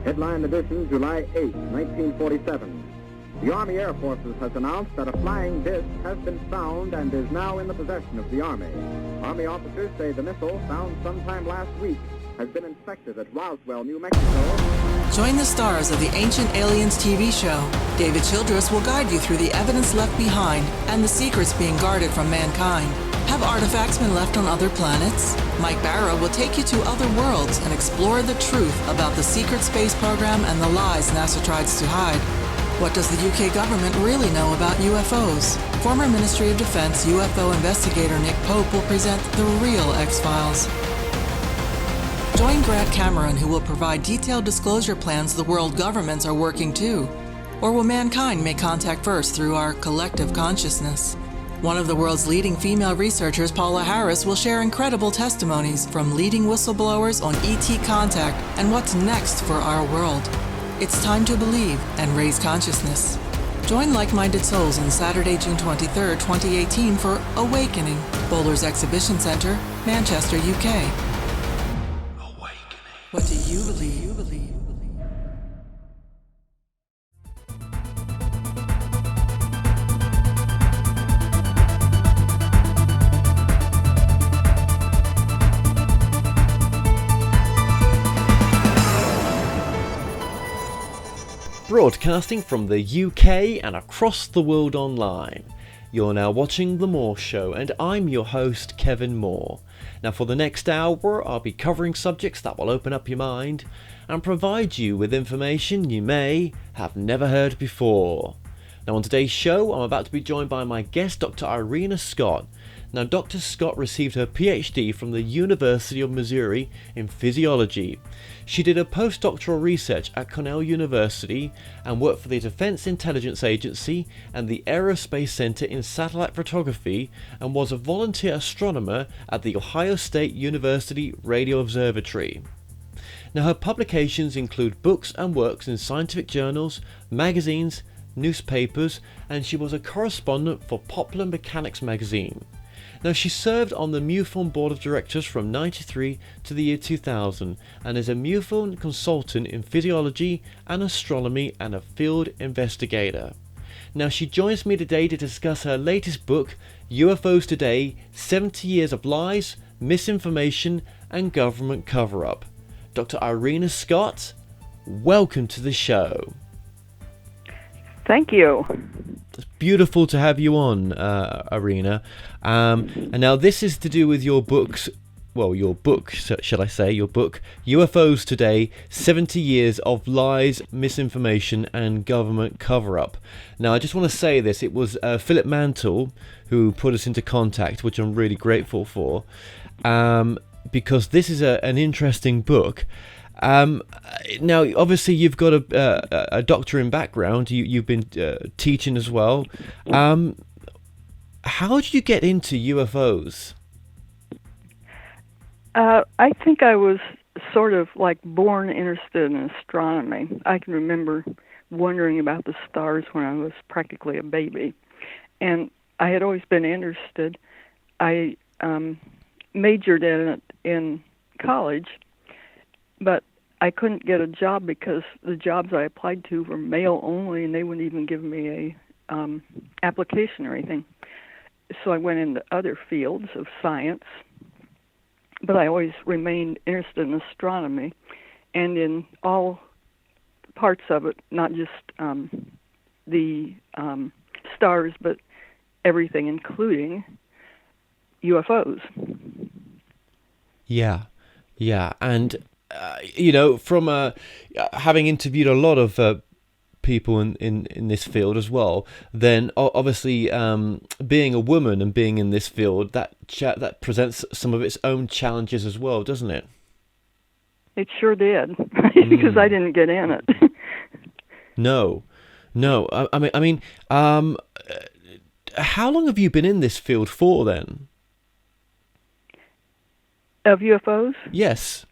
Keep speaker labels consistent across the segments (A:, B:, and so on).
A: Headline edition, July 8, 1947. The Army Air Forces has announced that a flying disc has been found and is now in the possession of the Army. Army officers say the missile, found sometime last week, has been inspected at Roswell, New Mexico.
B: Join the stars of the Ancient Aliens TV show. David Childress will guide you through the evidence left behind and the secrets being guarded from mankind. Have artifacts been left on other planets? Mike Barra will take you to other worlds and explore the truth about the secret space program and the lies NASA tries to hide. What does the UK government really know about UFOs? Former Ministry of Defense UFO investigator Nick Pope will present the real X-Files. Join Grant Cameron, who will provide detailed disclosure plans the world governments are working to. Or will mankind make contact first through our collective consciousness? One of the world's leading female researchers, Paula Harris, will share incredible testimonies from leading whistleblowers on ET contact and what's next for our world. It's time to believe and raise consciousness. Join like-minded souls on Saturday, June 23rd, 2018 for Awakening, Bowler's Exhibition Centre, Manchester, UK. What do you believe?
C: Broadcasting from the UK and across the world online. You're now watching The Moore Show, and I'm your host, Kevin Moore. Now, for the next hour, I'll be covering subjects that will open up your mind and provide you with information you may have never heard before. Now, on today's show, I'm about to be joined by my guest, Dr. Irena Scott. Now, Dr. Scott received her Ph.D. from the University of Missouri in physiology. She did her post-doctoral research at Cornell University and worked for the Defense Intelligence Agency and the Aerospace Center in satellite photography, and was a volunteer astronomer at the Ohio State University Radio Observatory. Now, her publications include books and works in scientific journals, magazines, newspapers, and she was a correspondent for Popular Mechanics magazine. Now, she served on the MUFON Board of Directors from 1993 to the year 2000 and is a MUFON consultant in physiology and astronomy and a field investigator. Now, she joins me today to discuss her latest book, UFOs Today, 70 Years of Lies, Misinformation and Government Cover-Up. Dr. Irena Scott, welcome to the show.
D: Thank you.
C: It's beautiful to have you on, Irena. And now this is to do with your books, well, your book, shall I say, your book, UFOs Today, 70 Years of Lies, Misinformation and Government Cover-Up. Now, I just want to say this, it was Philip Mantle who put us into contact, which I'm really grateful for, because this is an interesting book. Now, obviously, you've got a doctorate in background. You've been teaching as well. How did you get into UFOs?
D: I think I was sort of like born interested in astronomy. I can remember wondering about the stars when I was practically a baby. And I had always been interested. I majored in it in college, but I couldn't get a job because the jobs I applied to were male only, and they wouldn't even give me a application or anything. So I went into other fields of science, but I always remained interested in astronomy and in all parts of it, not just the stars, but everything, including UFOs.
C: Yeah, and from having interviewed a lot of people in this field as well, then obviously being a woman and being in this field, that presents some of its own challenges as well, doesn't it?
D: It sure did, because I didn't get in it.
C: No. I mean, how long have you been in this field for then?
D: Of UFOs?
C: Yes.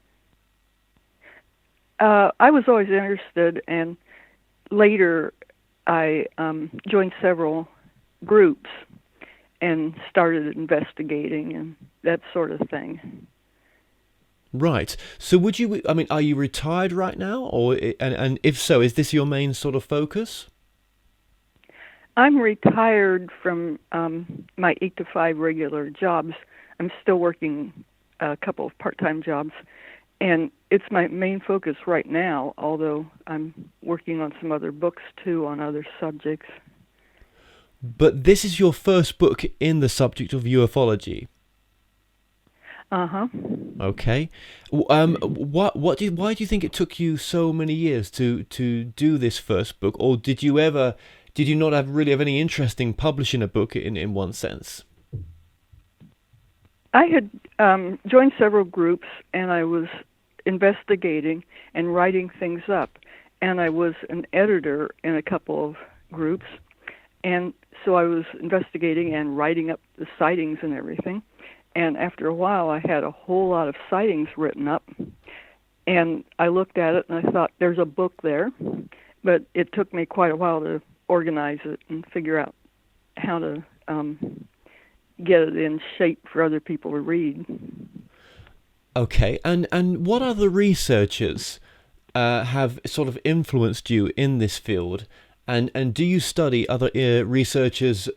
D: I was always interested, and later I joined several groups and started investigating and that sort of thing.
C: Right. So I mean, are you retired right now, and if so, is this your main sort of focus?
D: I'm retired from my 8 to 5 regular jobs. I'm still working a couple of part-time jobs, and it's my main focus right now, although I'm working on some other books too on other subjects.
C: But this is your first book in the subject of ufology.
D: Uh-huh.
C: Okay. Why do you think it took you so many years to do this first book, or did you not have any interest in publishing a book in one sense?
D: I had joined several groups, and I was investigating and writing things up, and I was an editor in a couple of groups, and so I was investigating and writing up the sightings and everything. And after a while, I had a whole lot of sightings written up, and I looked at it and I thought, there's a book there, but it took me quite a while to organize it and figure out how to get it in shape for other people to read.
C: Okay, and what other researchers have sort of influenced you in this field, and do you study other researchers'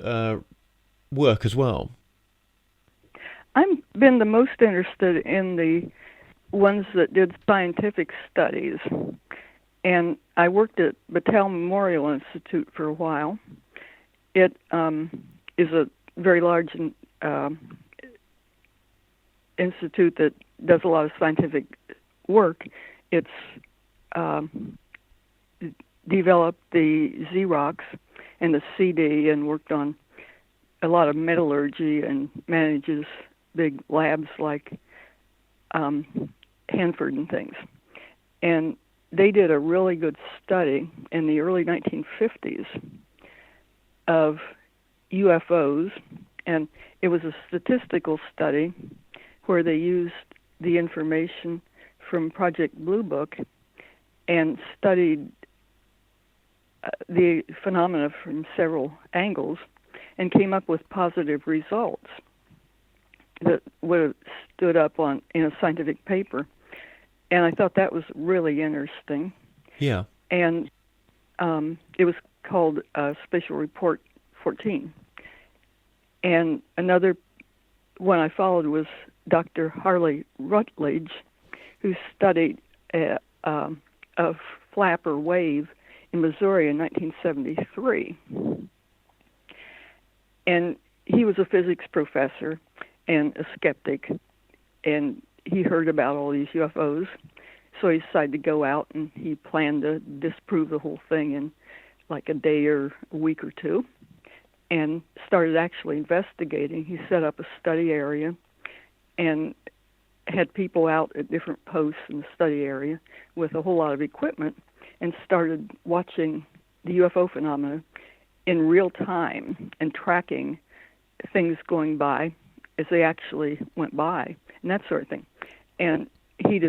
C: work as well?
D: I've been the most interested in the ones that did scientific studies, and I worked at Battelle Memorial Institute for a while. It is a very large institute that does a lot of scientific work. It's developed the Xerox and the CD and worked on a lot of metallurgy and manages big labs like Hanford and things. And they did a really good study in the early 1950s of UFOs, and it was a statistical study where they used the information from Project Blue Book and studied the phenomena from several angles and came up with positive results that would have stood up in a scientific paper. And I thought that was really interesting.
C: Yeah.
D: And it was called Special Report 14. And another one I followed was Dr. Harley Rutledge, who studied a flap or wave in Missouri in 1973. And he was a physics professor and a skeptic, and he heard about all these UFOs, so he decided to go out, and he planned to disprove the whole thing in like a day or a week or two, and started actually investigating. He set up a study area and had people out at different posts in the study area with a whole lot of equipment and started watching the UFO phenomena in real time and tracking things going by as they actually went by and that sort of thing. And he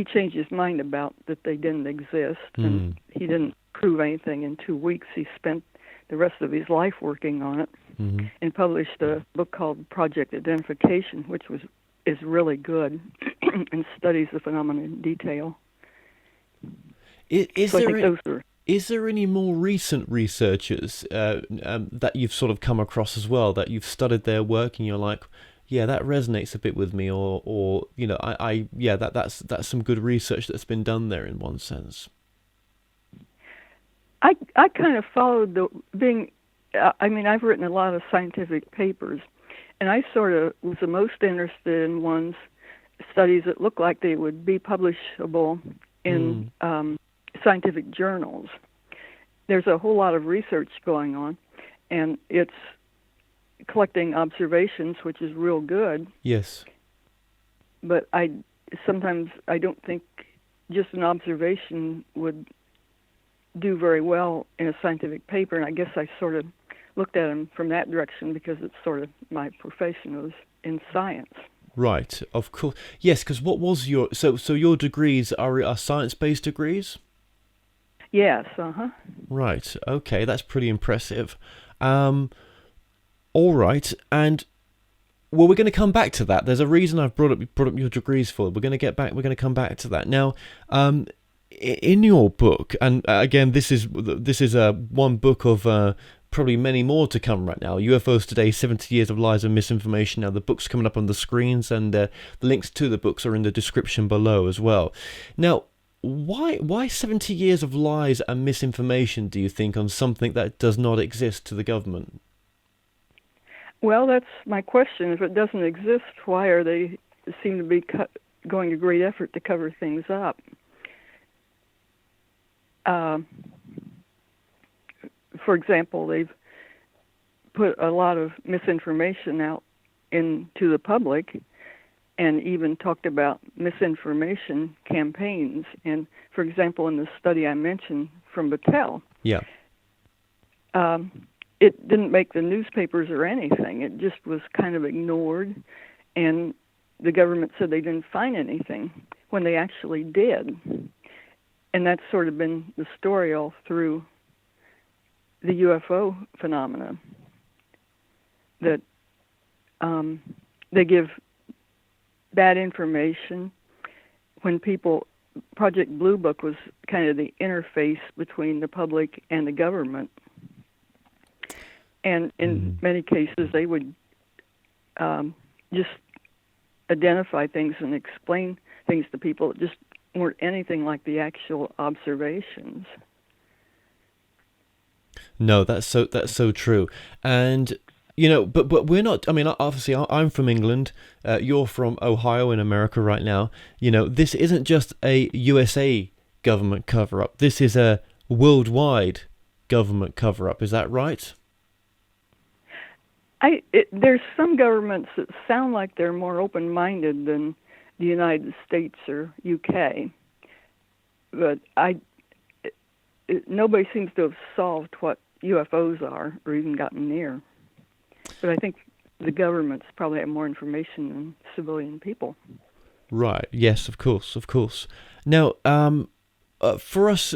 D: changed his mind about that they didn't exist, and he didn't prove anything in 2 weeks. He spent the rest of his life working on it and published a book called Project Identification, which is really good and studies the phenomenon in detail.
C: Is there any more recent researchers that you've sort of come across as well, that you've studied their work and you're like, yeah, that resonates a bit with me, or you know, that's some good research that's been done there in one sense?
D: I kind of followed I've written a lot of scientific papers, and I sort of was the most interested in studies that looked like they would be publishable in scientific journals. There's a whole lot of research going on, and it's collecting observations, which is real good.
C: Yes.
D: But sometimes I don't think just an observation would do very well in a scientific paper, and I guess I sort of looked at them from that direction because it's sort of my profession was in science.
C: Right, of course. Yes, because what was so your degrees are science-based degrees?
D: Yes,
C: Right, okay, that's pretty impressive. All right, and well, we're going to come back to that. There's a reason I've brought up your degrees for. We're going to come back to that. Now, in your book, and again, this is one book of probably many more to come right now. UFOs Today, 70 Years of Lies and Misinformation. Now, the book's coming up on the screens, and the links to the books are in the description below as well. Now, why 70 years of lies and misinformation, do you think, on something that does not exist to the government?
D: Well, that's my question. If it doesn't exist, why are they seem to be going to great effort to cover things up? For example, they've put a lot of misinformation out into the public, and even talked about misinformation campaigns. And for example, in the study I mentioned from Battelle, it didn't make the newspapers or anything. It just was kind of ignored, and the government said they didn't find anything when they actually did. And that's sort of been the story all through the UFO phenomena, that they give bad information. When Project Blue Book was kind of the interface between the public and the government. And in many cases, they would just identify things and explain things to people that just weren't anything like the actual observations.
C: No, that's so true. And but we're not. I mean, obviously, I'm from England. You're from Ohio in America right now. This isn't just a USA government cover-up. This is a worldwide government cover-up. Is that right?
D: There's some governments that sound like they're more open-minded than the United States or UK, but nobody seems to have solved what UFOs are or even gotten near. But I think the governments probably have more information than civilian people. Right.
C: Yes, of course. Now, for us,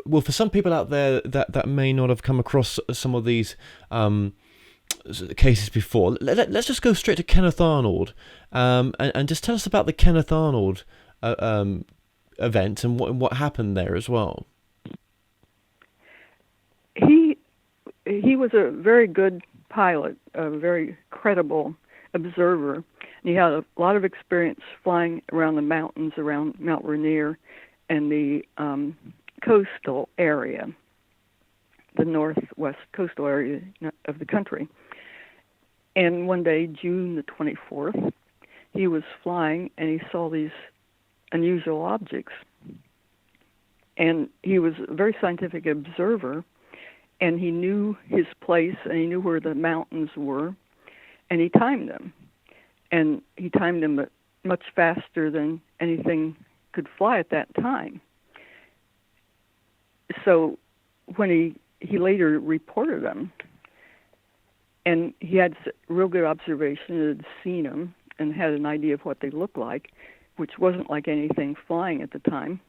C: well, for some people out there that may not have come across some of these cases before, let's just go straight to Kenneth Arnold, and just tell us about the Kenneth Arnold event and what happened there as well.
D: He was a very good pilot, a very credible observer, and he had a lot of experience flying around the mountains around Mount Rainier and the coastal area, the northwest coastal area of the country. And one day, June the 24th, he was flying and he saw these unusual objects. And he was a very scientific observer, and he knew his place and he knew where the mountains were, and he timed them. And he timed them much faster than anything could fly at that time. So when he later reported them, and he had real good observation, had seen them and had an idea of what they looked like, which wasn't like anything flying at the time.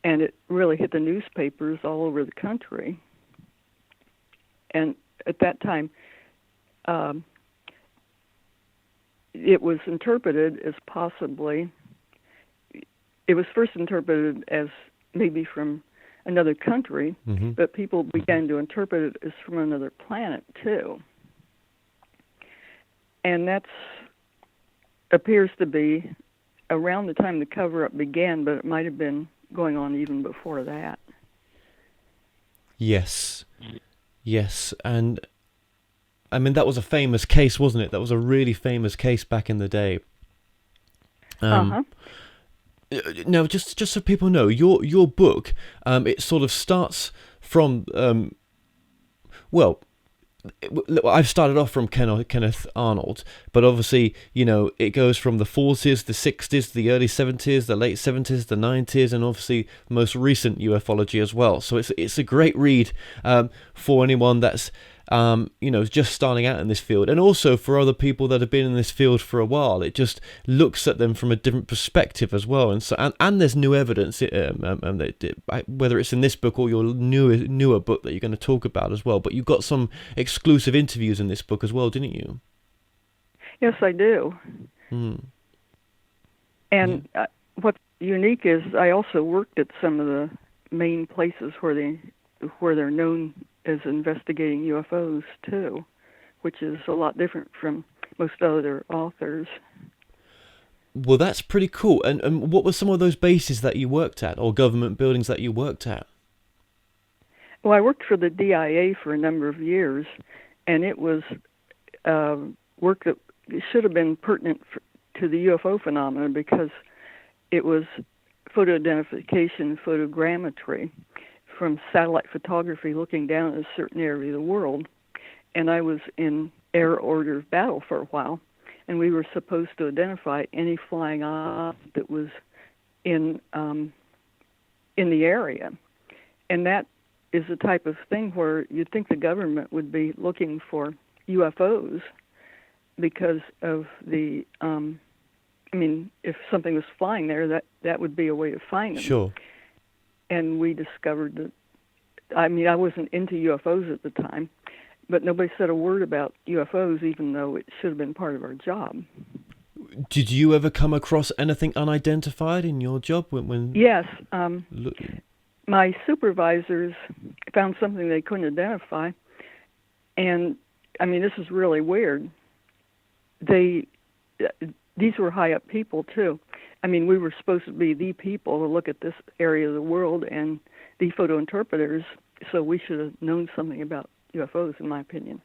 D: And it really hit the newspapers all over the country. And at that time, it was interpreted as it was first interpreted as maybe from another country, but people began to interpret it as from another planet too. And that appears to be around the time the cover-up began, but it might have been going on even before that.
C: Yes, and I mean that was a famous case, wasn't it? That was a really famous case back in the day. Now, just so people know, your book, it sort of starts from I've started off from Kenneth Arnold, but obviously, it goes from the 40s, the 60s, the early 70s, the late 70s, the 90s, and obviously most recent ufology as well. So it's a great read for anyone that's just starting out in this field, and also for other people that have been in this field for a while. It just looks at them from a different perspective as well, and there's new evidence, whether it's in this book or your newer book that you're going to talk about as well. But you got some exclusive interviews in this book as well, didn't you?
D: Yes, I do.
C: Mm.
D: And what's unique is I also worked at some of the main places where they're known as investigating UFOs too, which is a lot different from most other authors.
C: Well, that's pretty cool. And what were some of those bases that you worked at, or government buildings that you worked at?
D: Well, I worked for the DIA for a number of years, and it was work that should have been pertinent to the UFO phenomenon because it was photo identification, photogrammetry from satellite photography looking down at a certain area of the world. And I was in air order of battle for a while, and we were supposed to identify any flying object that was in the area. And that is the type of thing where you'd think the government would be looking for UFOs because of the, if something was flying there, that would be a way to find them.
C: Sure.
D: And we discovered that, I wasn't into UFOs at the time, but nobody said a word about UFOs, even though it should have been part of our job.
C: Did you ever come across anything unidentified in your job? When
D: Yes. My supervisors found something they couldn't identify, and this is really weird. These were high up people too. We were supposed to be the people to look at this area of the world and the photo interpreters, so we should have known something about UFOs, in my opinion.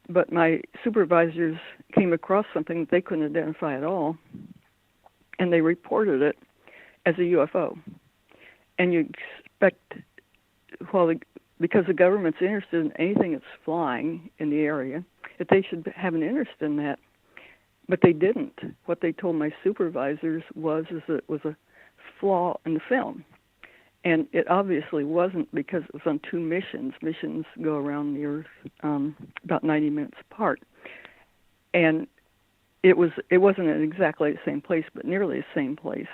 D: But my supervisors came across something that they couldn't identify at all, and they reported it as a UFO. And you expect, because the government's interested in anything that's flying in the area, that they should have an interest in that. But they didn't. What they told my supervisors was that it was a flaw in the film. And it obviously wasn't, because it was on two missions. Missions go around the Earth about 90 minutes apart. And it wasn't in exactly the same place, but nearly the same place.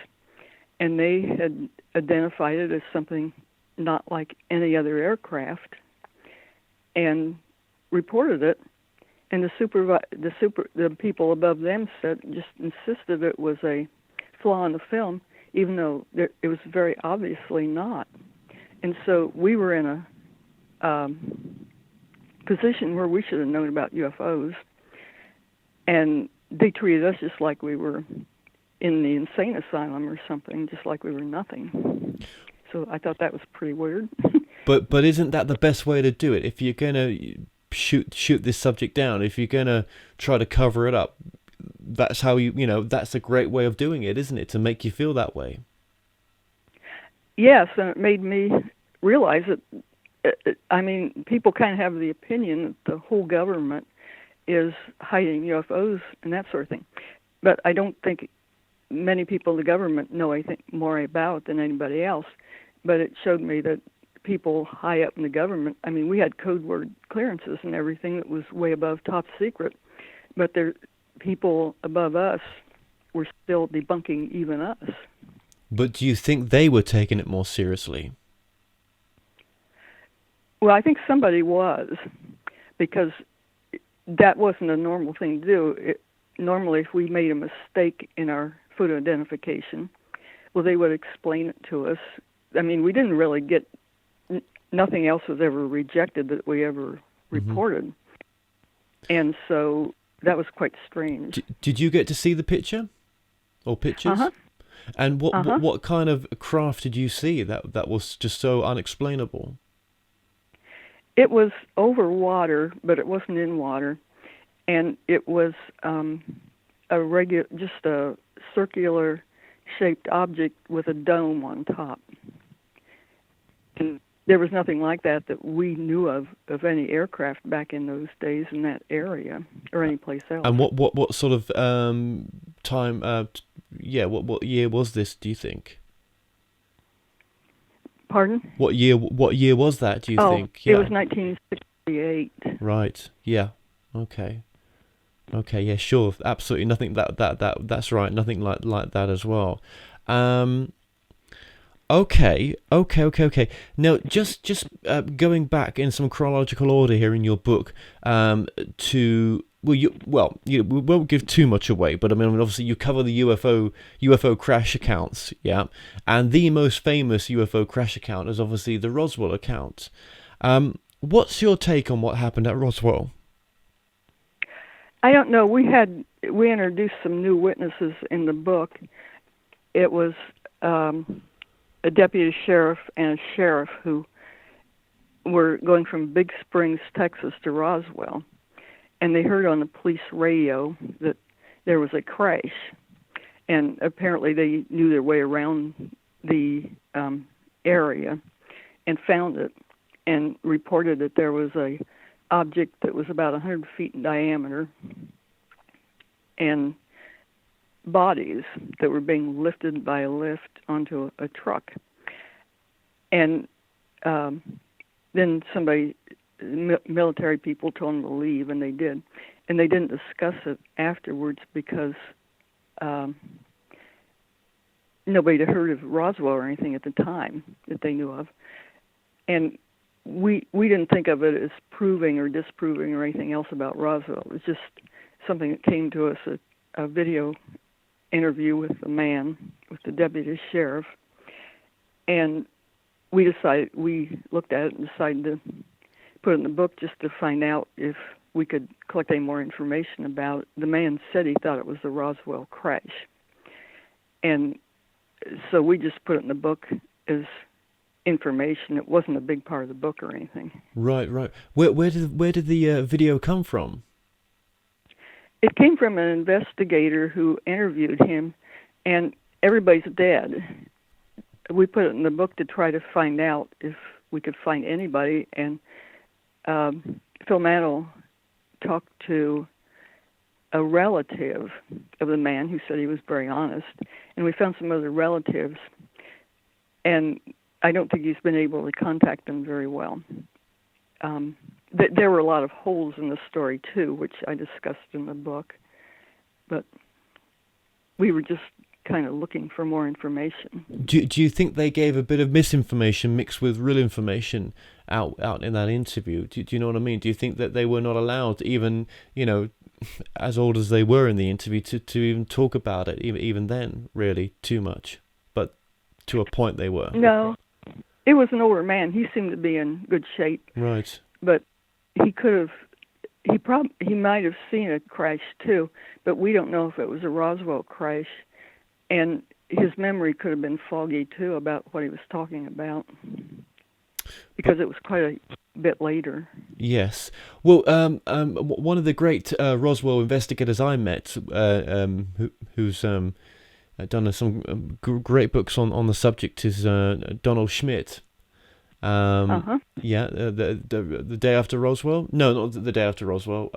D: And they had identified it as something not like any other aircraft and reported it. And the people above them just insisted it was a flaw in the film, even though it was very obviously not. And so we were in a position where we should have known about UFOs, and they treated us just like we were in the insane asylum or something, just like we were nothing. So I thought that was pretty weird.
C: But isn't that the best way to do it? If you're gonna shoot this subject down, if you're gonna try to cover it up, that's how that's a great way of doing it, isn't it? To make you feel that way. Yes,
D: and it made me realize that, people kind of have the opinion that the whole government is hiding UFOs and that sort of thing. But I don't think many people in the government know anything more about it than anybody else. But it showed me that people high up in the government, we had code word clearances and everything that was way above top secret, but people above us were still debunking even us.
C: But do you think they were taking it more seriously?
D: Well, I think somebody was, because that wasn't a normal thing to do. Normally, if we made a mistake in our photo identification, they would explain it to us. We didn't really get, nothing else was ever rejected that we ever reported. And so that was quite strange.
C: Did you get to see the picture or pictures?
D: Uh-huh.
C: And what kind of craft did you see that was just so unexplainable?
D: It was over water, but it wasn't in water, and it was just a circular shaped object with a dome on top. And there was nothing like that we knew of any aircraft back in those days in that area or any place else.
C: And what sort of time? What year was this? Do you think?
D: Pardon?
C: What year was that? Do you think?
D: Yeah. It was 1968.
C: Right. Yeah. Okay. Yeah. Sure. Absolutely. Nothing. That's right. Nothing like that as well. Okay. Now, just going back in some chronological order here in your book to we won't give too much away, but I mean, obviously you cover the UFO crash accounts, yeah, and the most famous UFO crash account is obviously the Roswell account. What's your take on what happened at Roswell?
D: I don't know. We introduced some new witnesses in the book. It was a deputy sheriff and a sheriff who were going from Big Springs, Texas to Roswell, and they heard on the police radio that there was a crash, and apparently they knew their way around the area and found it and reported that there was a object that was about 100 feet in diameter and bodies that were being lifted by a lift onto a truck. And then military people told them to leave, and they did. And they didn't discuss it afterwards because nobody had heard of Roswell or anything at the time that they knew of. And we didn't think of it as proving or disproving or anything else about Roswell. It was just something that came to us at a video interview with the man, with the deputy sheriff. And we looked at it and decided to put it in the book just to find out if we could collect any more information about it. The man said he thought it was the Roswell crash. And so we just put it in the book as information. It wasn't a big part of the book or anything.
C: Right. Where did the video come from?
D: It came from an investigator who interviewed him, and everybody's dead. We put it in the book to try to find out if we could find anybody, and Phil Mantle talked to a relative of the man who said he was very honest, and we found some other relatives, and I don't think he's been able to contact them very well. There were a lot of holes in the story, too, which I discussed in the book, but we were just kind of looking for more information.
C: Do you think they gave a bit of misinformation mixed with real information out in that interview? Do you know what I mean? Do you think that they were not allowed, even, as old as they were in the interview, to even talk about it, even then, really, too much? But to a point they were.
D: No. It was an older man. He seemed to be in good shape.
C: Right.
D: But he might have seen a crash too, but we don't know if it was a Roswell crash. And his memory could have been foggy too about what he was talking about, because it was quite a bit later.
C: Yes. Well, one of the great Roswell investigators I met, who's done some great books on the subject, is Donald Schmidt. Yeah, the day after Roswell. No, not the day after Roswell.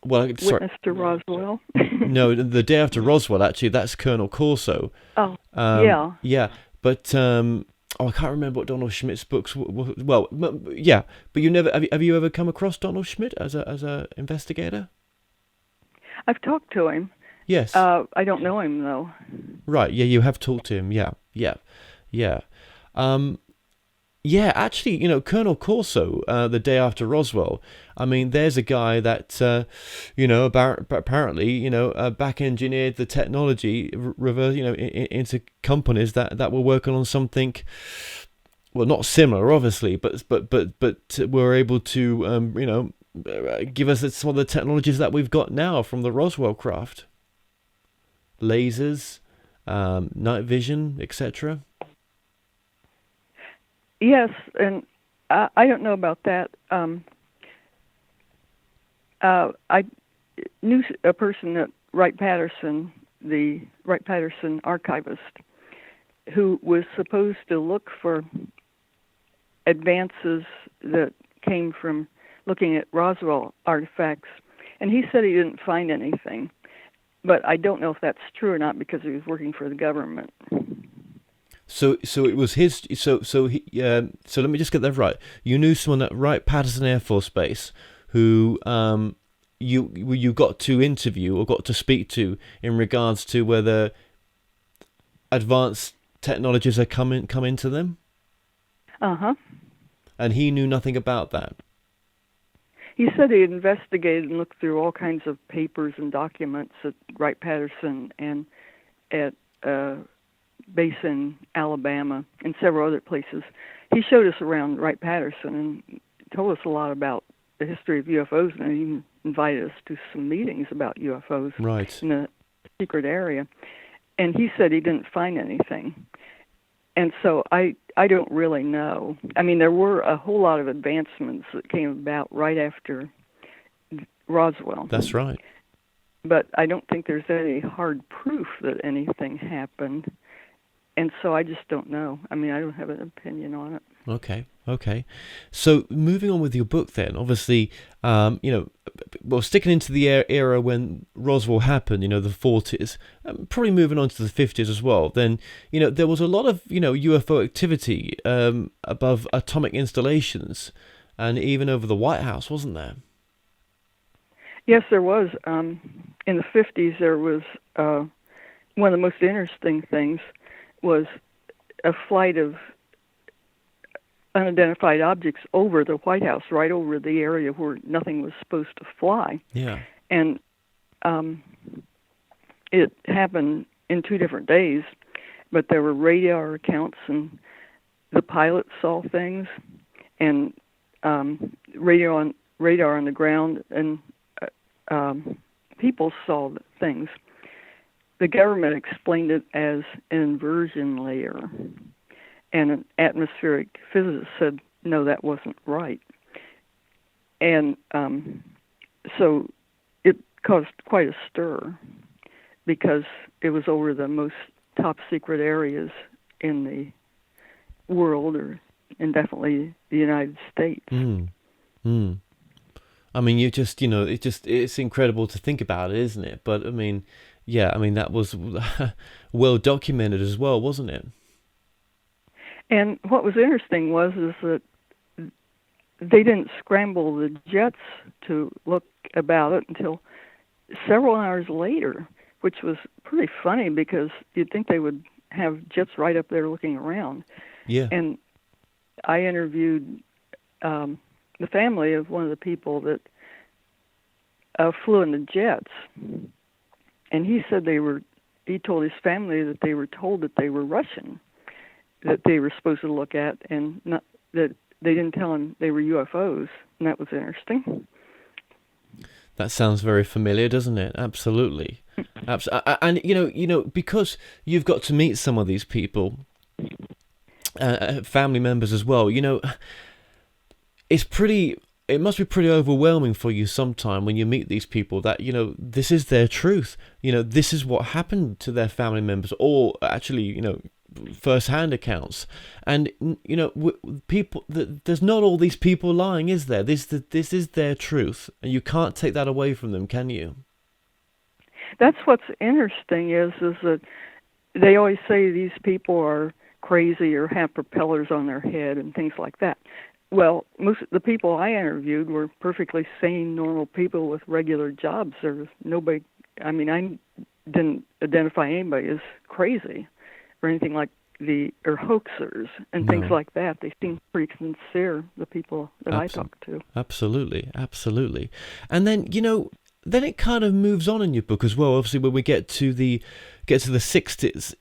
D: Witness to Roswell.
C: No, the day after Roswell. Actually, that's Colonel Corso.
D: Oh, yeah.
C: Yeah, but I can't remember what Donald Schmidt's books. Well, yeah, but you never have you ever come across Donald Schmidt as a investigator?
D: I've talked to him.
C: Yes.
D: I don't know him though.
C: Right. Yeah, you have talked to him. Yeah. Yeah, actually, Colonel Corso, the day after Roswell, I mean, there's a guy that, apparently, back engineered the technology, into companies that were working on something, well, not similar, obviously, but were able to, give us some of the technologies that we've got now from the Roswell craft. Lasers, night vision, etc.
D: Yes, and I don't know about that. I knew a person at Wright-Patterson, the Wright-Patterson archivist, who was supposed to look for advances that came from looking at Roswell artifacts, and he said he didn't find anything. But I don't know if that's true or not, because he was working for the government.
C: So it was his. So let me just get that right. You knew someone at Wright-Patterson Air Force Base who you got to interview or got to speak to in regards to whether advanced technologies are come into them.
D: Uh-huh.
C: And he knew nothing about that.
D: He said he investigated and looked through all kinds of papers and documents at Wright-Patterson and at base in Alabama and several other places. He showed us around Wright-Patterson and told us a lot about the history of UFOs, and even invited us to some meetings about UFOs in a secret area. And he said he didn't find anything. And so I don't really know. I mean, there were a whole lot of advancements that came about right after Roswell.
C: That's right.
D: But I don't think there's any hard proof that anything happened. And so I just don't know. I mean, I don't have an opinion on it.
C: Okay. So moving on with your book then, obviously, sticking into the era when Roswell happened, the 40s, probably moving on to the 50s as well, then, there was a lot of, UFO activity above atomic installations and even over the White House, wasn't there?
D: Yes, there was. In the 50s, there was one of the most interesting things was a flight of unidentified objects over the White House, right over the area where nothing was supposed to fly.
C: Yeah.
D: And it happened in 2 different days, but there were radar accounts, and the pilots saw things, and radar on the ground, and people saw things. The government explained it as an inversion layer, and an atmospheric physicist said, no, that wasn't right. And so it caused quite a stir because it was over the most top secret areas in the world, and definitely the United States.
C: I mean, it's incredible to think about it, isn't it? But I mean, that was well documented as well, wasn't it?
D: And what was interesting is that they didn't scramble the jets to look about it until several hours later, which was pretty funny because you'd think they would have jets right up there looking around.
C: Yeah.
D: And I interviewed the family of one of the people that flew in the jets, and he said he told his family that they were told that they were Russian, that they were supposed to look at, and not that they didn't tell him they were UFOs, and that was interesting.
C: That sounds very familiar, doesn't it? Absolutely. And because you've got to meet some of these people, family members as well, it must be pretty overwhelming for you sometime when you meet these people that, this is their truth. This is what happened to their family members, or actually, first-hand accounts. And, people, there's not all these people lying, is there? This is their truth, and you can't take that away from them, can you?
D: That's what's interesting is that they always say these people are crazy or have propellers on their head and things like that. Well, most of the people I interviewed were perfectly sane, normal people with regular jobs. There was nobody, I didn't identify anybody as crazy or anything like or hoaxers and things like that. They seemed pretty sincere, the people that I talked to.
C: Absolutely. And then, then it kind of moves on in your book as well. Obviously, when we get to the 60s,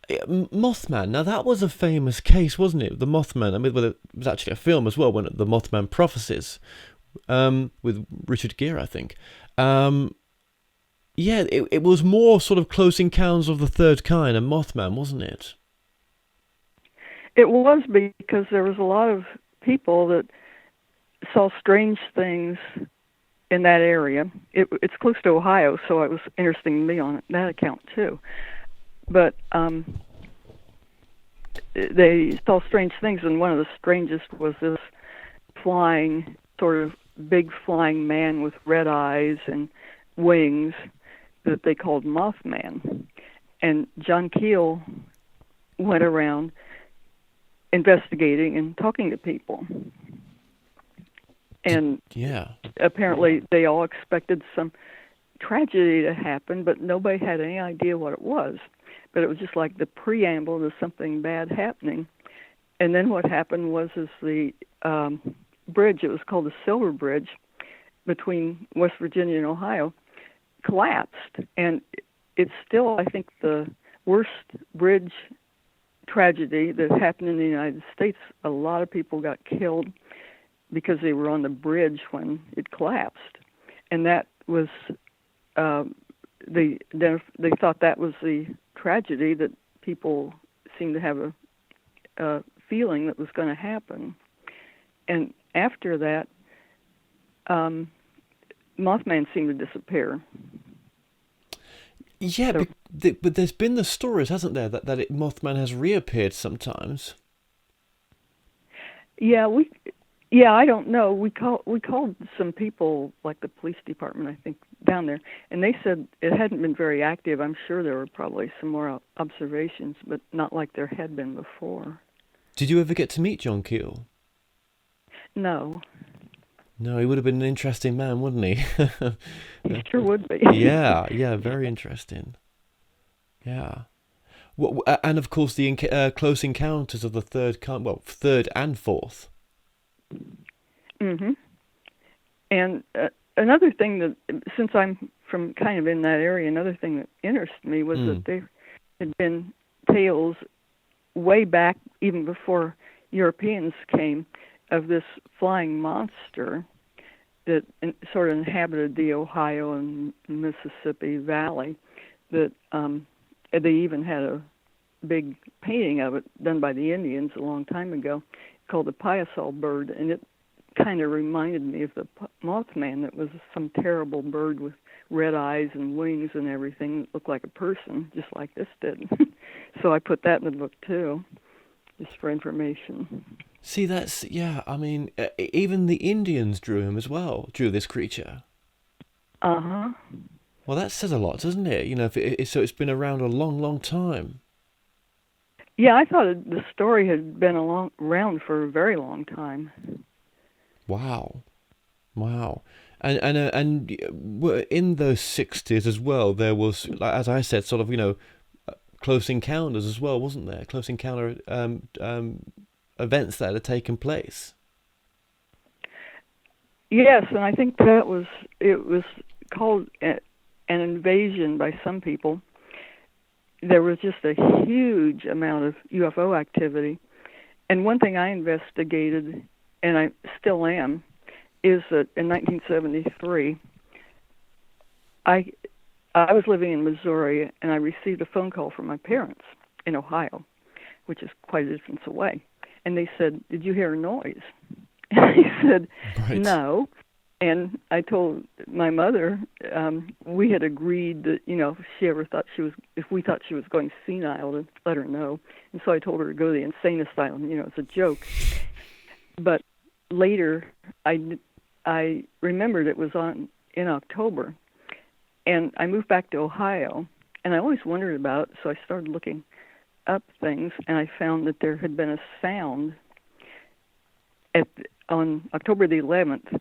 C: Mothman. Now that was a famous case, wasn't it? The Mothman. It was actually a film as well, when the Mothman Prophecies, with Richard Gere, I think. It was more sort of Close Encounters of the Third Kind and Mothman, wasn't it?
D: It was, because there was a lot of people that saw strange things in that area. It's close to Ohio, so it was interesting to me on that account too. But they saw strange things, and one of the strangest was this flying, sort of big flying man with red eyes and wings that they called Mothman. And John Keel went around investigating and talking to people. And apparently they all expected some tragedy to happen, but nobody had any idea what it was. But it was just like the preamble to something bad happening. And then what happened was the bridge, it was called the Silver Bridge, between West Virginia and Ohio, collapsed. And it's still, I think, the worst bridge tragedy that happened in the United States. A lot of people got killed because they were on the bridge when it collapsed. And that was, they thought that was the tragedy that people seemed to have a feeling that was going to happen. And after that, Mothman seemed to disappear.
C: Yeah,
D: So,
C: but there's been the stories, hasn't there, that Mothman has reappeared sometimes.
D: yeah, I don't know. We called some people, like the police department, I think, down there, and they said it hadn't been very active. I'm sure there were probably some more observations, but not like there had been before.
C: Did you ever get to meet John Keel?
D: No,
C: No, he would have been an interesting man, wouldn't he?
D: he sure would be.
C: Yeah, very interesting. Yeah. And of course the close encounters of the third and fourth.
D: Mm-hmm. And another thing that, since I'm from kind of in that area, another thing that interested me was that there had been tales way back, even before Europeans came, of this flying monster that sort of inhabited the Ohio and Mississippi Valley. That they even had a big painting of it done by the Indians a long time ago, called the Piasol bird, and it kind of reminded me of the Mothman. That was some terrible bird with red eyes and wings and everything that looked like a person, just like this did. So I put that in the book too, just for information.
C: See, I mean, even the Indians drew him as well, drew this creature.
D: Uh-huh.
C: Well, that says a lot, doesn't it? You know, so it's been around a long, long time.
D: Yeah, I thought the story had been around for a very long time.
C: Wow. And in those 60s as well, there was, as I said, sort of, close encounters as well, wasn't there? Close encounter events that had taken place.
D: Yes, and I think it was called an invasion by some people. There was just a huge amount of UFO activity. And one thing I investigated, and I still am, is that in 1973, I was living in Missouri, and I received a phone call from my parents in Ohio, which is quite a distance away. And they said, "Did you hear a noise?" And I said,
C: Right.
D: "No." And I told my mother, we had agreed that, if we thought she was going senile, to let her know. And so I told her to go to the insane asylum, as a joke. But later, I remembered it was in October, and I moved back to Ohio, and I always wondered about it, so I started looking up things, and I found that there had been a sound on October the 11th,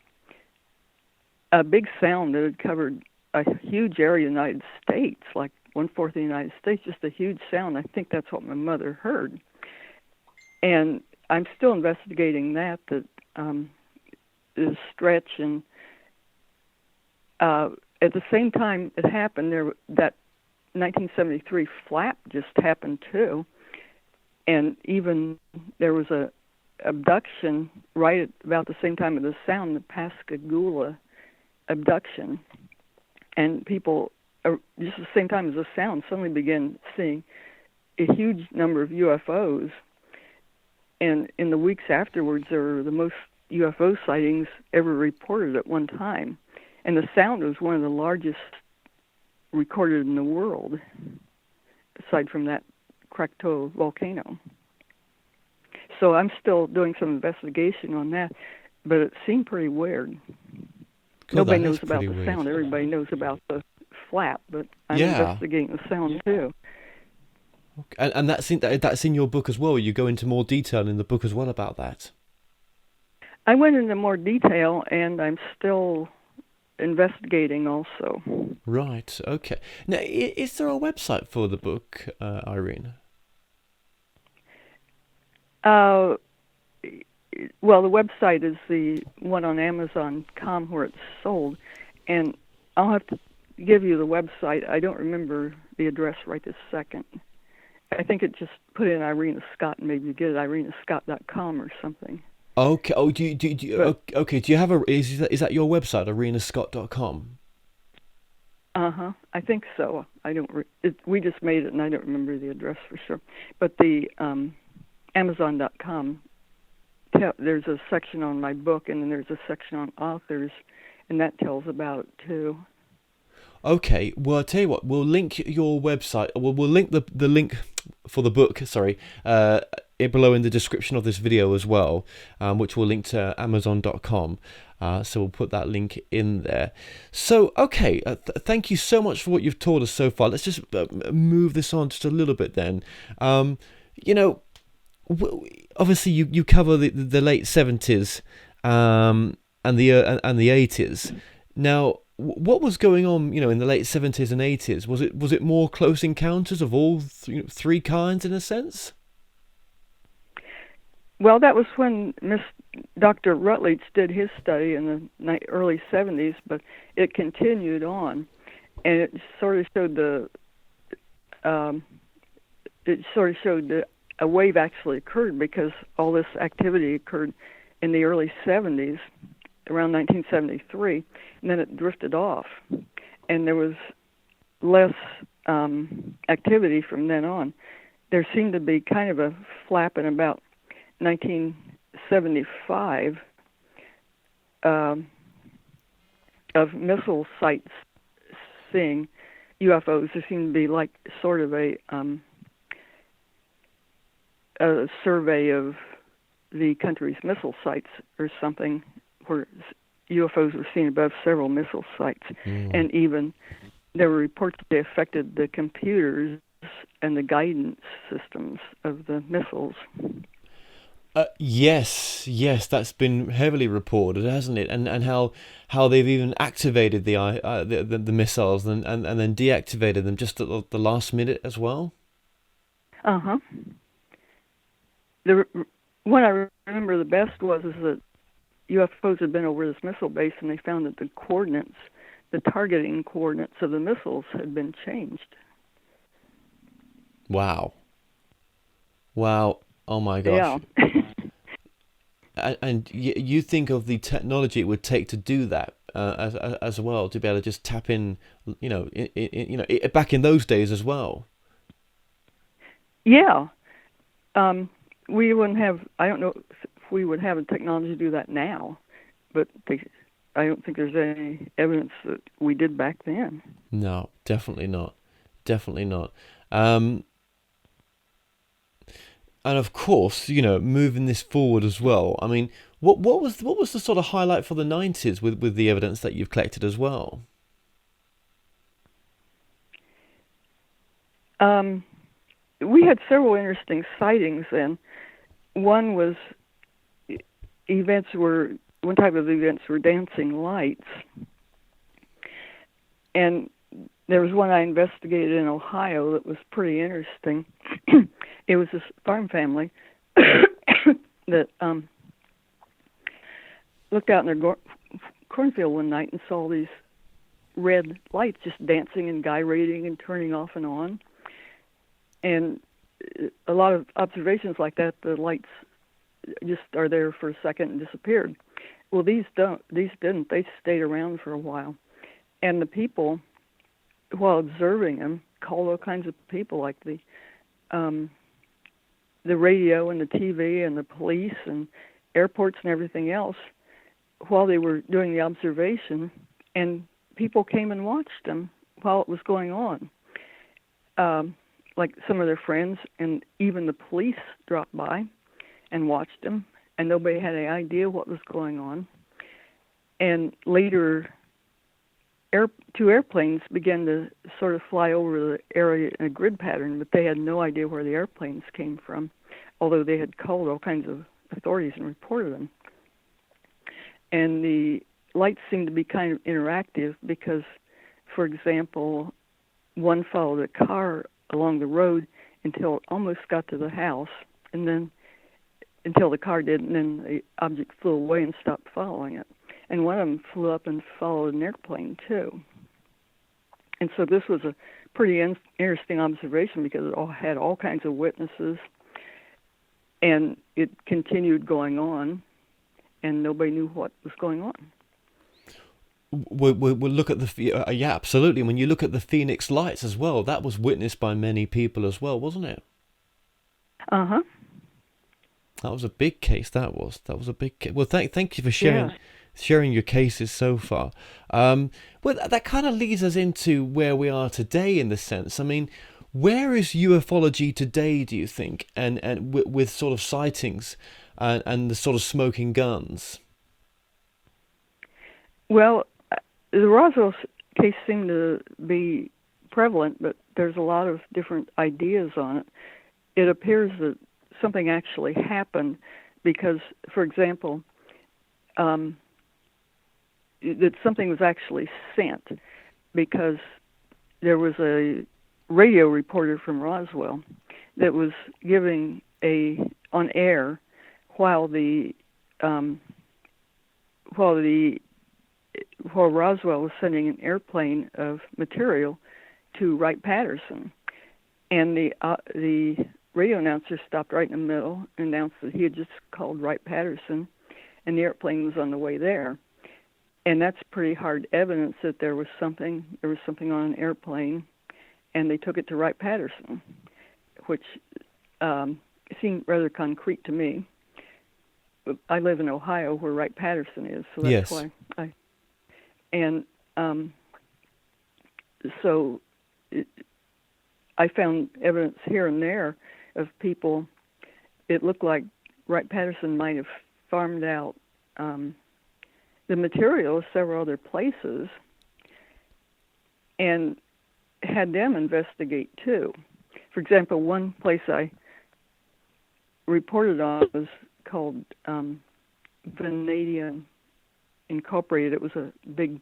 D: a big sound that had covered a huge area of the United States, like 1/4 of the United States, just a huge sound. I think that's what my mother heard. And I'm still investigating that is stretch. And at the same time it happened, that 1973 flap just happened too. And even there was a abduction right at about the same time of the sound, the Pascagoula abduction, and people just at the same time as the sound suddenly began seeing a huge number of UFOs, and in the weeks afterwards there were the most UFO sightings ever reported at one time, and the sound was one of the largest recorded in the world, aside from that Krakatoa volcano. So I'm still doing some investigation on that, but it seemed pretty weird.
C: God,
D: Nobody
C: that is
D: knows about
C: pretty
D: the
C: weird.
D: sound. Everybody knows about the flap, but I'm
C: Yeah.
D: investigating the sound too.
C: And that's in your book as well. You go into more detail in the book as well about that.
D: I went into more detail, and I'm still investigating also.
C: Right. Okay. Now, is there a website for the book, Irene?
D: Well, the website is the one on Amazon.com where it's sold, and I'll have to give you the website. I don't remember the address right this second. I think it just put in Irena Scott, and maybe you get it irenascott.com or something.
C: Okay. Oh, do you okay? Do you have is that your website, irenascott.com?
D: I think so. I don't. We just made it, and I don't remember the address for sure. But the Amazon.com. There's a section on my book, and then there's a section on authors, and that tells about it too.
C: Okay. Well, I'll tell you what. We'll link your website. We'll link the link for the book. Sorry. Below in the description of this video as well, which will link to Amazon.com. So we'll put that link in there. So, okay, thank you so much for what you've taught us so far. Let's just move this on just a little bit then. Obviously you cover the late 70s and the 80s. Now, what was going on, in the late 70s and 80s? Was it more close encounters of all three kinds in a sense?
D: Well, that was when Dr. Rutledge did his study in the early 70s, but it continued on, and it sort of showed that a wave actually occurred because all this activity occurred in the early 70s, around 1973, and then it drifted off, and there was less activity from then on. There seemed to be kind of a flap in about 1975 of missile sites seeing UFOs. There seemed to be like sort of a survey of the country's missile sites or something, where UFOs were seen above several missile sites, and even there were reports that they affected the computers and the guidance systems of the missiles.
C: Yes, that's been heavily reported, hasn't it? And how they've even activated the missiles and then deactivated them just at the last minute as well. The one I remember the best is that UFOs had been over this missile base, and they found that the targeting coordinates of the missiles had been changed. Wow! Oh my gosh!
D: Yeah.
C: And you think of the technology it would take to do that as well, to be able to just tap in, back in those days as well.
D: Yeah. We wouldn't have. I don't know if we would have the technology to do that now, but I don't think there's any evidence that we did back then.
C: No, definitely not. And of course, moving this forward as well. I mean, what was the sort of highlight for the 90s with the evidence that you've collected as well?
D: We had several interesting sightings then. One type of events were dancing lights, and there was one I investigated in Ohio that was pretty interesting. It was this farm family that looked out in their cornfield one night and saw these red lights just dancing and gyrating and turning off and on. And a lot of observations like that, the lights just are there for a second and disappeared. Well, these didn't. They stayed around for a while. And the people, while observing them, called all kinds of people, like the radio and the TV and the police and airports and everything else, while they were doing the observation, and people came and watched them while it was going on. Like some of their friends, and even the police dropped by and watched them, and nobody had any idea what was going on. And later, two airplanes began to sort of fly over the area in a grid pattern, but they had no idea where the airplanes came from, although they had called all kinds of authorities and reported them. And the lights seemed to be kind of interactive because, for example, one followed a car along the road until it almost got to the house, and then until the car did, and then the object flew away and stopped following it. And one of them flew up and followed an airplane, too. And so this was a pretty interesting observation because it had all kinds of witnesses, and it continued going on, and nobody knew what was going on.
C: We'll look at yeah, absolutely. When you look at the Phoenix Lights as well, that was witnessed by many people as well, wasn't it?
D: Uh-huh.
C: That was a big case. That was a big case. Well, thank you for sharing your cases so far. Well, that kind of leads us into where we are today, in the sense. I mean, where is ufology today, do you think, and with sort of sightings and the sort of smoking guns?
D: Well, the Roswell case seemed to be prevalent, but there's a lot of different ideas on it. It appears that something actually happened because, for example, that something was actually sent, because there was a radio reporter from Roswell that was giving on air while Roswell was sending an airplane of material to Wright-Patterson, and the radio announcer stopped right in the middle and announced that he had just called Wright-Patterson, and the airplane was on the way there. And that's pretty hard evidence that there was something on an airplane, and they took it to Wright-Patterson, which seemed rather concrete to me. I live in Ohio, where Wright-Patterson is, so that's why I found evidence here and there of people. It looked like Wright-Patterson might have farmed out the material of several other places and had them investigate too. For example, one place I reported on was called Vanadium Incorporated. It was a big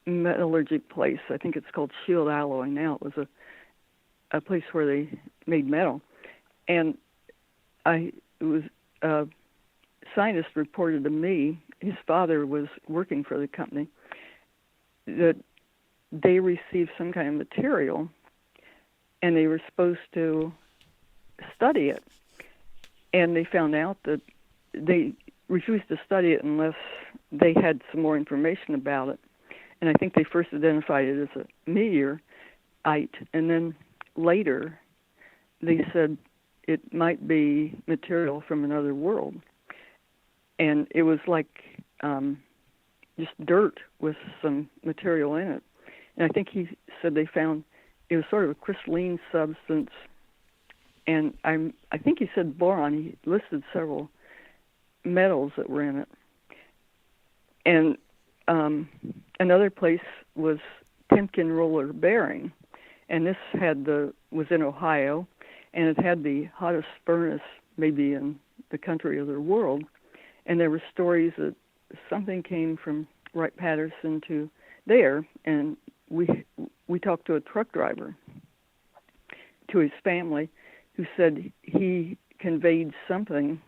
D: metallurgic place. I think it's called Shield Alloy now. It was a place where they made metal. And it was a scientist reported to me, his father was working for the company, that they received some kind of material and they were supposed to study it. And they found out that they refused to study it unless they had some more information about it. And I think they first identified it as a meteorite, and then later they said it might be material from another world. And it was like just dirt with some material in it. And I think he said they found it was sort of a crystalline substance, and I think he said boron. He listed several metals that were in it. And another place was Temkin roller bearing, and this was in Ohio, and it had the hottest furnace maybe in the country or the world. And there were stories that something came from Wright-Patterson to there, and we talked to a truck driver, to his family, who said he conveyed something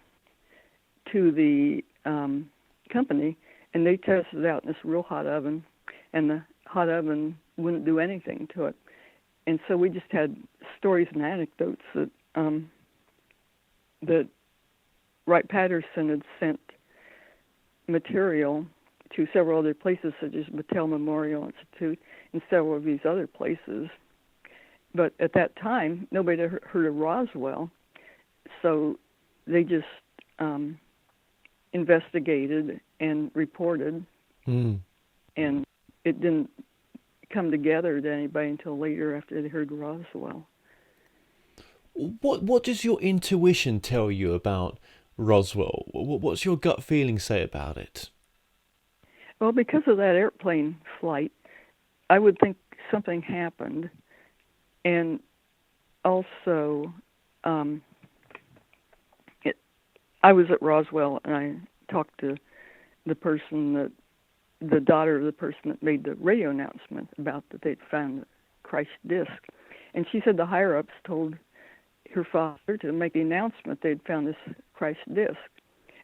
D: to the company, and they tested it out in this real hot oven, and the hot oven wouldn't do anything to it. And so we just had stories and anecdotes that Wright-Patterson had sent material to several other places, such as Battelle Memorial Institute and several of these other places. But at that time, nobody had heard of Roswell, so they just investigated and reported, and it didn't come together to anybody until later after they heard Roswell.
C: What does your intuition tell you about Roswell? What's your gut feeling say about it?
D: Well, because of that airplane flight, I would think something happened. And also, I was at Roswell, and I talked to the daughter of the person that made the radio announcement about that they'd found the Christ disc. And she said the higher-ups told her father to make the announcement they'd found this Christ disc.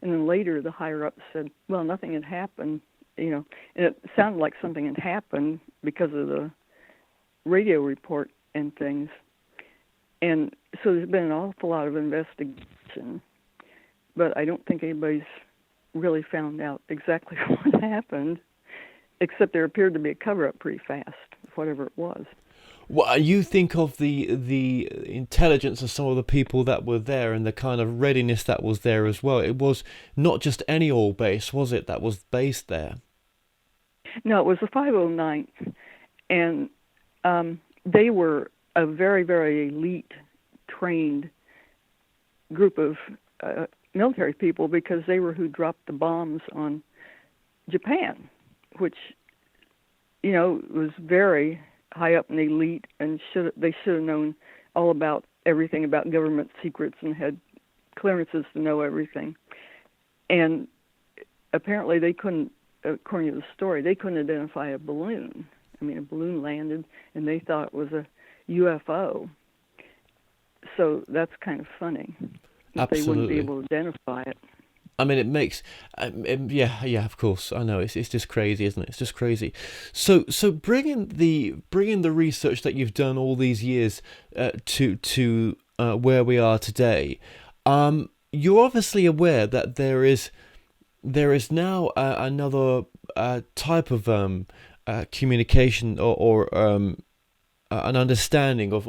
D: And then later the higher-ups said, well, nothing had happened, and it sounded like something had happened because of the radio report and things. And so there's been an awful lot of investigation, but I don't think anybody's really found out exactly what happened, except there appeared to be a cover-up pretty fast, whatever it was.
C: Well, you think of the intelligence of some of the people that were there and the kind of readiness that was there as well. It was not just any old base, was it, that was based there?
D: No, it was the 509th, and they were a very, very elite, trained group of military people, because they were who dropped the bombs on Japan, which, was very high up in the elite, and they should have known all about everything about government secrets and had clearances to know everything. And apparently they couldn't, according to the story, they couldn't identify a balloon. I mean, a balloon landed, and they thought it was a UFO. So that's kind of funny.
C: Absolutely.
D: They wouldn't be able to identify it.
C: I mean, it makes, yeah, of course. I know it's just crazy, isn't it? It's just crazy. So bringing the research that you've done all these years to where we are today, you're obviously aware that there is now another type of communication or an understanding of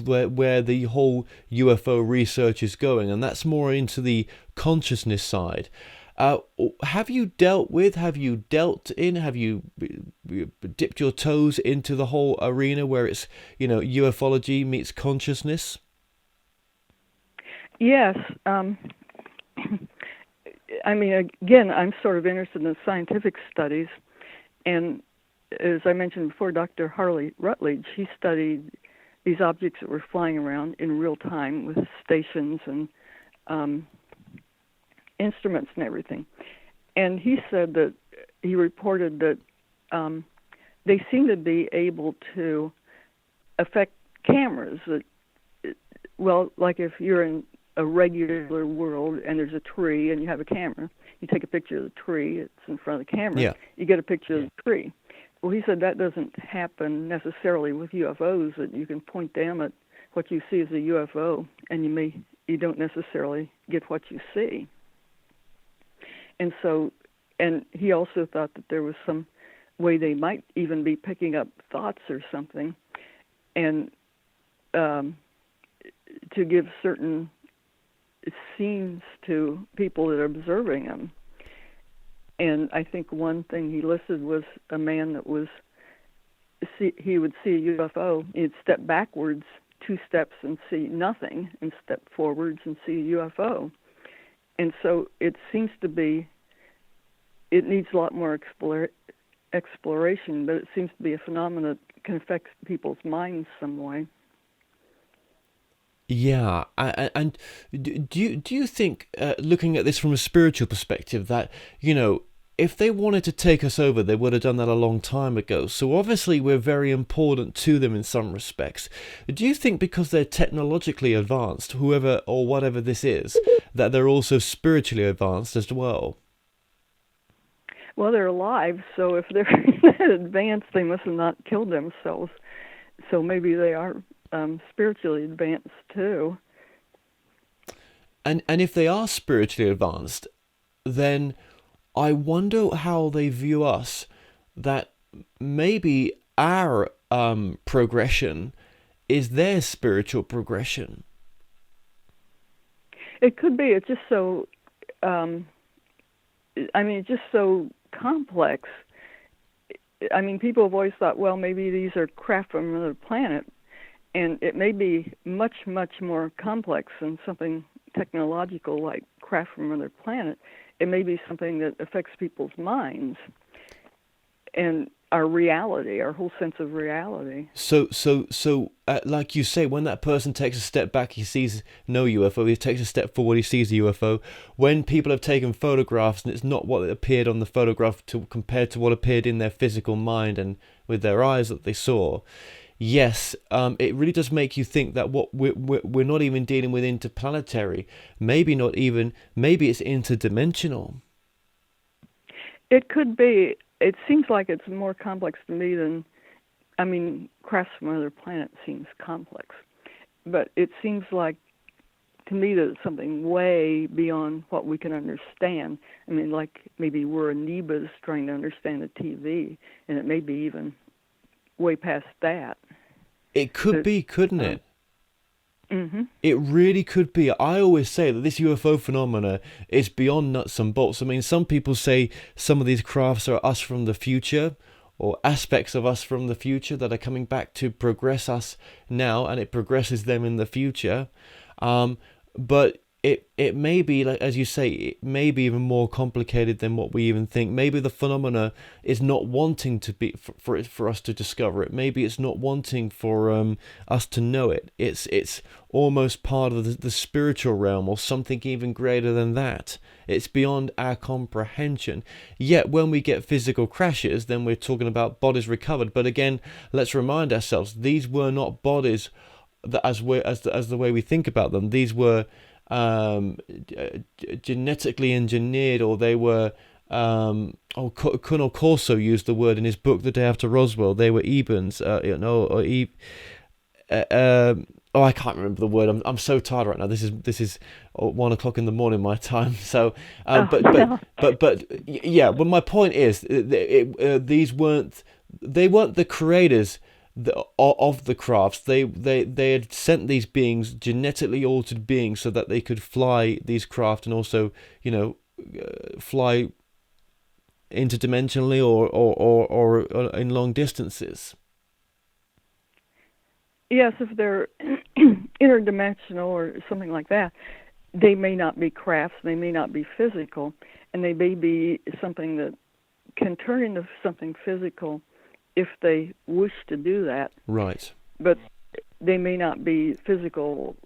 C: where the whole UFO research is going, and that's more into the consciousness side. Have you dealt in, have you dipped your toes into the whole arena where it's, ufology meets consciousness?
D: Yes. I mean, again, I'm sort of interested in the scientific studies, and as I mentioned before, Dr. Harley Rutledge, he studied these objects that were flying around in real time with stations and instruments and everything. And he said that he reported that they seem to be able to affect cameras. Well, like if you're in a regular world and there's a tree and you have a camera, you take a picture of the tree, it's in front of the camera,
C: yeah.
D: You get a picture of the tree. Well, he said that doesn't happen necessarily with UFOs, that you can point them at what you see as a UFO, and you don't necessarily get what you see. And so, and he also thought that there was some way they might even be picking up thoughts or something, and to give certain scenes to people that are observing them. And I think one thing he listed was a man that he would see a UFO, he'd step backwards 2 steps and see nothing, and step forwards and see a UFO. And so it seems to be, it needs a lot more exploration, but it seems to be a phenomenon that can affect people's minds some way.
C: Yeah, and do you think, looking at this from a spiritual perspective, that, if they wanted to take us over, they would have done that a long time ago? So obviously we're very important to them in some respects. Do you think because they're technologically advanced, whoever or whatever this is, that they're also spiritually advanced as well?
D: Well, they're alive, so if they're that advanced, they must have not killed themselves. So maybe they are spiritually advanced too.
C: And if they are spiritually advanced, then I wonder how they view us, that maybe our progression is their spiritual progression.
D: It could be. It's just so, it's just so complex. I mean, people have always thought, well, maybe these are craft from another planet, and it may be much, much more complex than something technological like craft from another planet. It may be something that affects people's minds and our reality, our whole sense of reality.
C: So, like you say, when that person takes a step back, he sees no UFO. He takes a step forward, he sees a UFO. When people have taken photographs and it's not what appeared on the photograph compared to what appeared in their physical mind and with their eyes that they saw, yes, it really does make you think that what we're not even dealing with interplanetary, maybe not even, maybe it's interdimensional.
D: It could be. It seems like it's more complex to me than, I mean, crafts from other planets seems complex, but it seems like to me that it's something way beyond what we can understand. I mean, like maybe we're amoebas trying to understand the TV, and it may be even way past that.
C: It could be, couldn't it?
D: Mm-hmm.
C: It really could be. I always say that this UFO phenomena is beyond nuts and bolts. I mean, some people say some of these crafts are us from the future, or aspects of us from the future that are coming back to progress us now, and it progresses them in the future. But it may be, like as you say, it may be even more complicated than what we even think. Maybe the phenomena is not wanting to be for us to discover it. Maybe it's not wanting for us to know it. It's almost part of the spiritual realm, or something even greater than that. It's beyond our comprehension. Yet when we get physical crashes, then we're talking about bodies recovered. But again, let's remind ourselves, these were not bodies that as the way we think about them. These were genetically engineered, or they were Colonel Corso used the word in his book The Day After Roswell. They were Ebens, I can't remember the word. I'm so tired right now. This is 1 o'clock in the morning my time. So, but yeah. But my point is, they weren't the creators of the crafts. They had sent these beings, genetically altered beings, so that they could fly these craft, and also fly interdimensionally or in long distances.
D: Yes, if they're interdimensional or something like that, they may not be crafts, they may not be physical, and they may be something that can turn into something physical if they wish to do that.
C: Right.
D: But they may not be physical,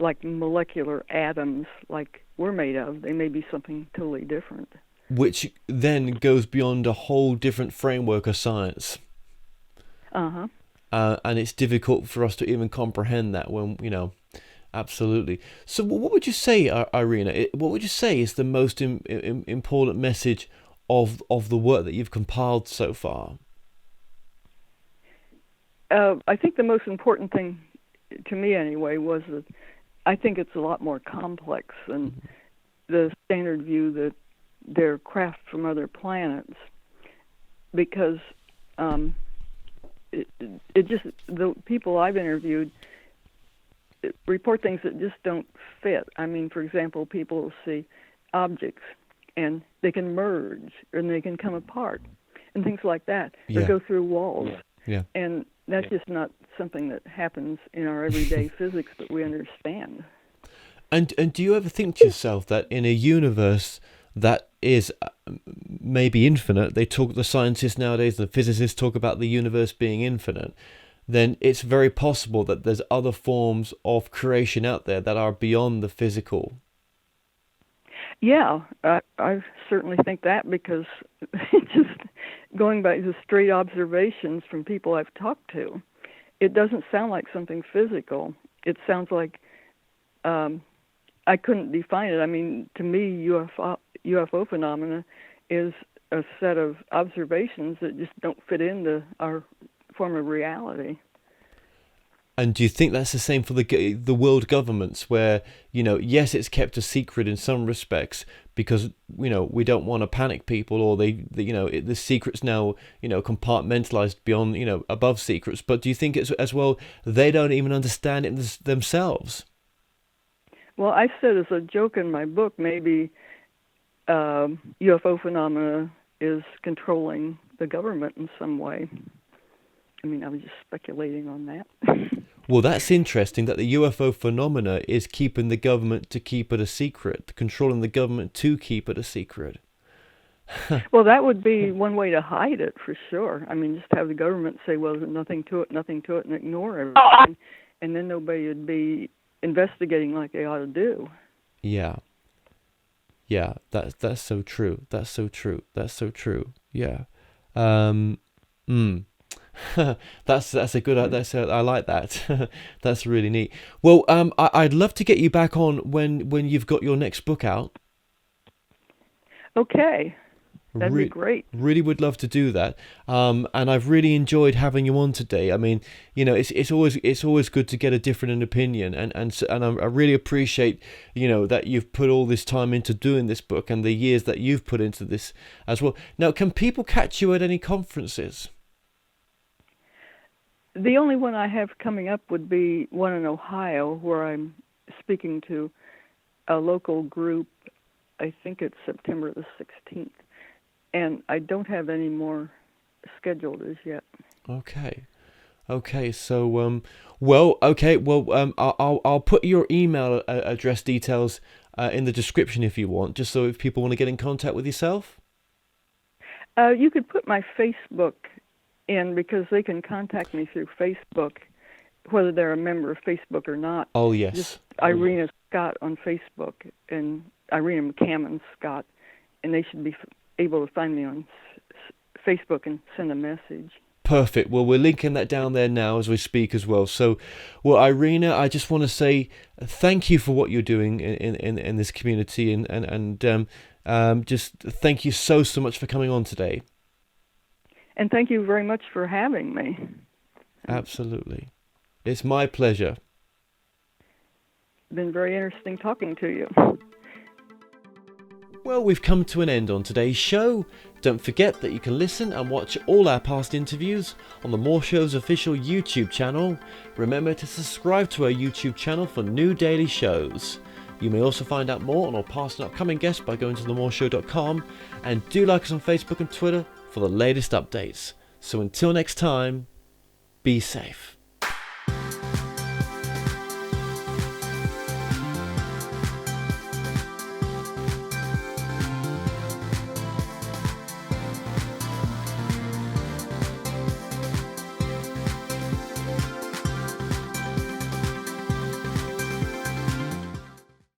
D: like molecular atoms like we're made of. They may be something totally different.
C: Which then goes beyond a whole different framework of science.
D: Uh-huh.
C: And it's difficult for us to even comprehend that when, absolutely. So what would you say, Irena, what would you say is the most important message of the work that you've compiled so far?
D: I think the most important thing, to me anyway, was that I think it's a lot more complex than the standard view that they're craft from other planets, because it just, the people I've interviewed report things that just don't fit. I mean, for example, people will see objects and they can merge and they can come apart and things like that, or go through walls.
C: Yeah.
D: And that's just not something that happens in our everyday physics that we understand.
C: And do you ever think to yourself that in a universe that is maybe infinite, the scientists nowadays, the physicists talk about the universe being infinite, then it's very possible that there's other forms of creation out there that are beyond the physical?
D: Yeah, I certainly think that, because just going by the straight observations from people I've talked to, it doesn't sound like something physical. It sounds like, I couldn't define it. I mean, to me, UFO phenomena is a set of observations that just don't fit into our form of reality.
C: And do you think that's the same for the world governments, where, yes, it's kept a secret in some respects because, we don't want to panic people, or the secret's now, compartmentalized beyond, above secrets. But do you think it's as well, they don't even understand it themselves?
D: Well, I said as a joke in my book, maybe UFO phenomena is controlling the government in some way. I mean, I was just speculating on that.
C: Well, that's interesting that the UFO phenomena is keeping the government to keep it a secret, controlling the government to keep it a secret.
D: Well, that would be one way to hide it, for sure. I mean, just have the government say, well, there's nothing to it, and ignore everything. And then nobody would be investigating like they ought to do.
C: Yeah. Yeah, that's so true. That's so true. Yeah. That's a good. I like that. That's really neat. Well, I'd love to get you back on when you've got your next book out.
D: Okay, that'd be great.
C: Really would love to do that. And I've really enjoyed having you on today. I mean, it's always good to get a different opinion, and I really appreciate that you've put all this time into doing this book and the years that you've put into this as well. Now, can people catch you at any conferences?
D: The only one I have coming up would be one in Ohio, where I'm speaking to a local group. I think it's September the 16th. And I don't have any more scheduled as yet. Okay.
C: So, I'll put your email address details in the description if you want, just so if people want to get in contact with yourself.
D: You could put my Facebook in, because they can contact me through Facebook, whether they're a member of Facebook or not.
C: Oh, yes.
D: Just Irena Scott on Facebook, and Irena McCammon Scott, and they should be able to find me on Facebook and send a message.
C: Perfect. Well, we're linking that down there now as we speak as well. So, Irena, I just want to say thank you for what you're doing in this community, and just thank you so much for coming on today.
D: And thank you very much for having me.
C: Absolutely. It's my pleasure.
D: Been very interesting talking to you.
C: Well, we've come to an end on today's show. Don't forget that you can listen and watch all our past interviews on the More Show's official YouTube channel. Remember to subscribe to our YouTube channel for new daily shows. You may also find out more on our past and upcoming guests by going to themoreshow.com, and do like us on Facebook and Twitter for the latest updates. So until next time, be safe.